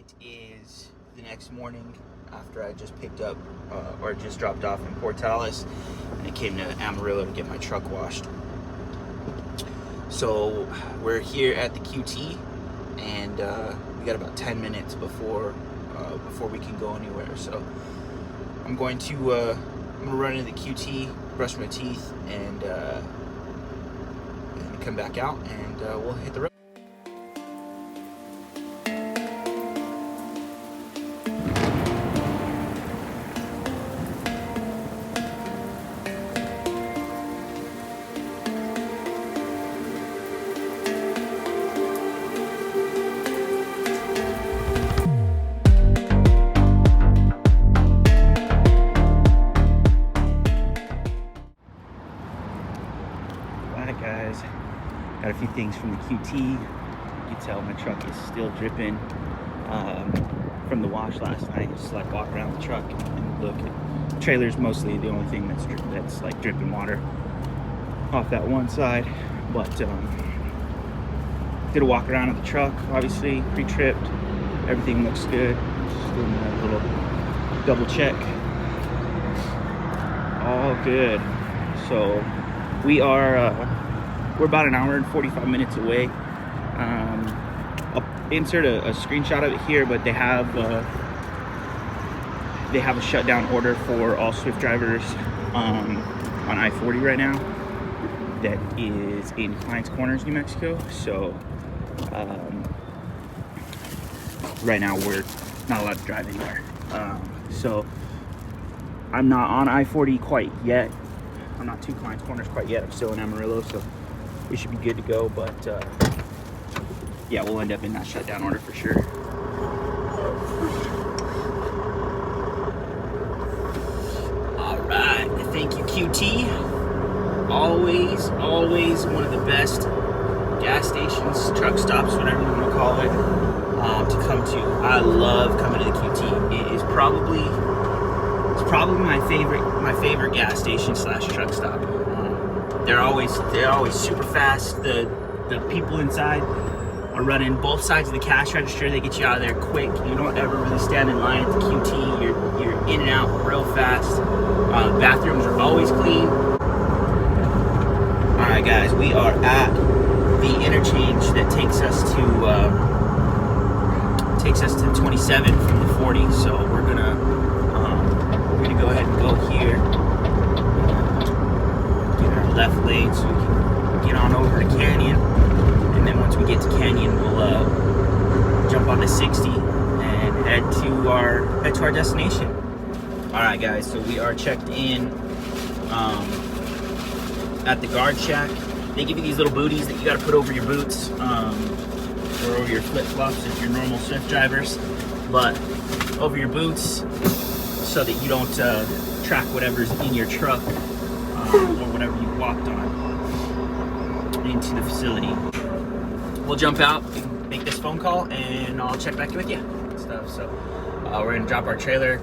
It is the next morning after I just picked up or just dropped off in Portales, and I came to Amarillo to get my truck washed. So we're here at the QT, and we got about 10 minutes before we can go anywhere. So I'm gonna run into the QT, brush my teeth, and come back out, and we'll hit the road. Guys, got a few things from the QT. You can tell my truck is still dripping from the wash last night. Just like walk around the truck and look. The trailer's mostly the only thing that's like dripping water off that one side. But did a walk around of the truck, obviously pre-tripped. Everything looks good. Just doing a little double check. All good. So we're about an hour and 45 minutes away. I'll insert a screenshot of it here, but they have a shutdown order for all Swift drivers on I-40 right now. That is in Clients Corners, New Mexico. So right now we're not allowed to drive anywhere. So I'm not on I-40 quite yet. I'm not to Clients Corners quite yet. I'm still in Amarillo, so we should be good to go. But yeah, we'll end up in that shutdown order for sure. All right, thank you, QT. Always one of the best gas stations, truck stops, whatever you want to call it, to come to. I love coming to the QT. It is probably my favorite gas station / truck stop. They're always super fast. The people inside are running both sides of the cash register. They get you out of there quick. You don't ever really stand in line at the QT. You're in and out real fast. Bathrooms are always clean. All right, guys, we are at the interchange that takes us to 27 from the 40. So we're gonna go ahead and go here, get our left lane so we can get on over to Canyon, and then once we get to Canyon, we'll jump on the 60 and head to our destination. All right, guys, so we are checked in at the guard shack. They give you these little booties that you got to put over your boots or over your flip-flops if you're normal Swift drivers, but over your boots, so that you don't track whatever's in your truck or whatever you walked on into the facility. We'll jump out, make this phone call, and I'll check back in with you and stuff. So we're gonna drop our trailer.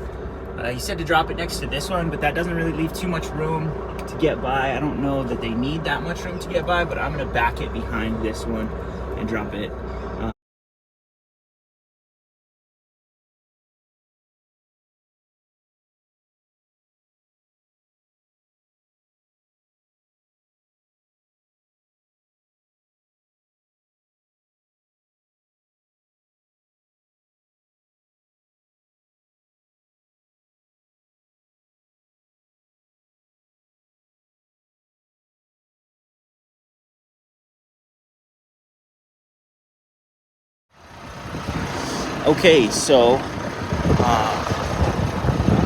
He said to drop it next to this one, but that doesn't really leave too much room to get by. I don't know that they need that much room to get by, but I'm gonna back it behind this one and drop it. Okay, so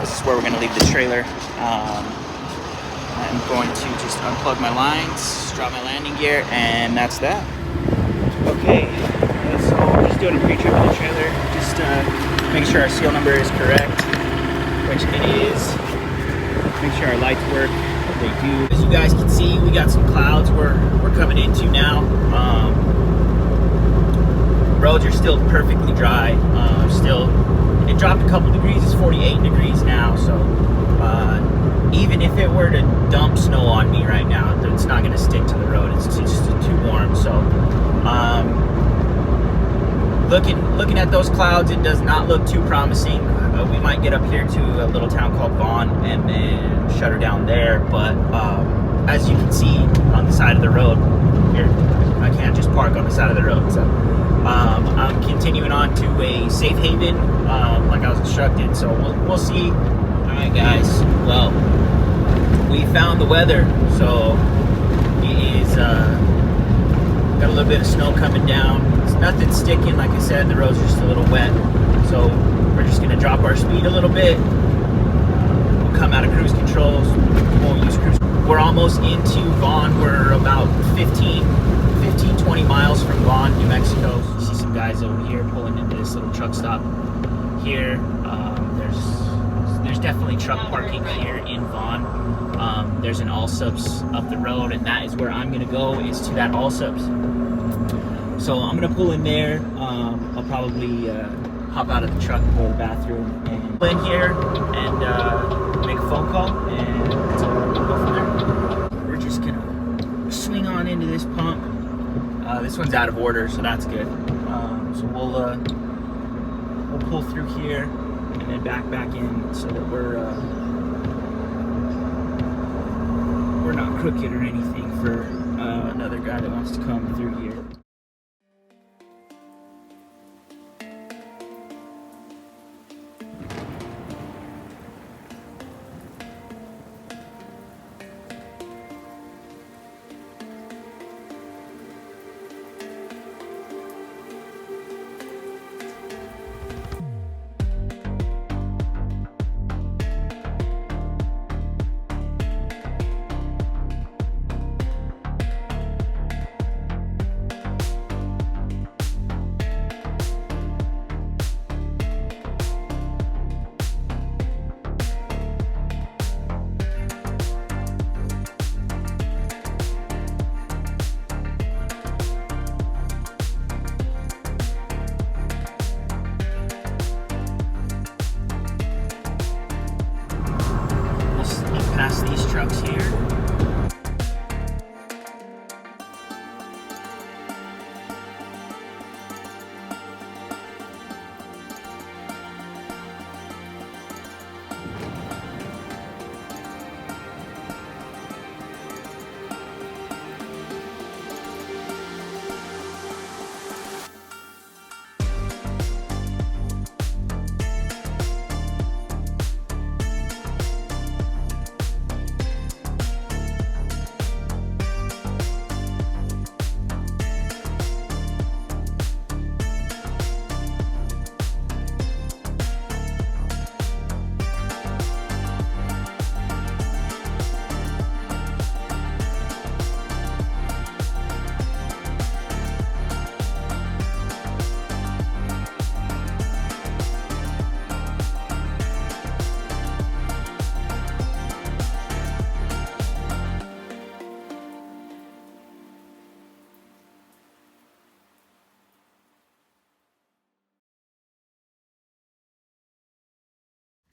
this is where we're going to leave the trailer. I'm going to just unplug my lines, drop my landing gear, and that's that. Okay, so we're just doing a pre-trip of the trailer, just make sure our seal number is correct, which it is. Make sure our lights work, they do. As you guys can see, we got some clouds we're coming into now. Roads are still perfectly dry. It dropped a couple degrees. It's 48 degrees now. So even if it were to dump snow on me right now, it's not going to stick to the road. It's just too warm. So looking at those clouds, it does not look too promising. We might get up here to a little town called Vaughn and then shut her down there. But as you can see on the side of the road here, I can't just park on the side of the road. So I'm continuing on to a safe haven, like I was instructed. So we'll see. All right, guys. Well, we found the weather. So it is got a little bit of snow coming down. It's nothing sticking, like I said. The roads are just a little wet. So we're just gonna drop our speed a little bit. We'll come out of cruise controls. Won't use cruise. We're almost into Vaughn. We're about 20 miles from Vaughn, New Mexico. You see some guys over here pulling into this little truck stop here. There's definitely truck parking here in Vaughn. There's an Allsup's up the road, and that is where I'm gonna go, is to that Allsup's. So I'm gonna pull in there. I'll probably hop out of the truck and go to the bathroom and pull in here and make a phone call, and we'll go from there. We're just gonna swing on into this pump. This one's out of order, so that's good. So we'll pull through here and then back in, so that we're not crooked or anything for another guy that wants to come through here. Past these trucks here.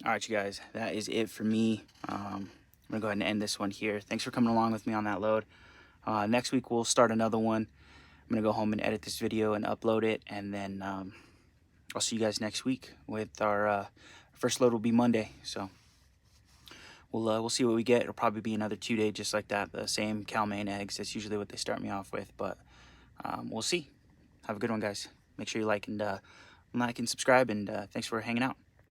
All right, you guys, that is it for me. I'm gonna go ahead and end this one here. Thanks for coming along with me on that load. Next week we'll start another one. I'm gonna go home and edit this video and upload it, and then I'll see you guys next week with our first load will be Monday. So we'll see what we get. It'll probably be another 2-day just like that. The same cow main eggs. That's usually what they start me off with, but we'll see. Have a good one, guys. Make sure you like and subscribe, and thanks for hanging out.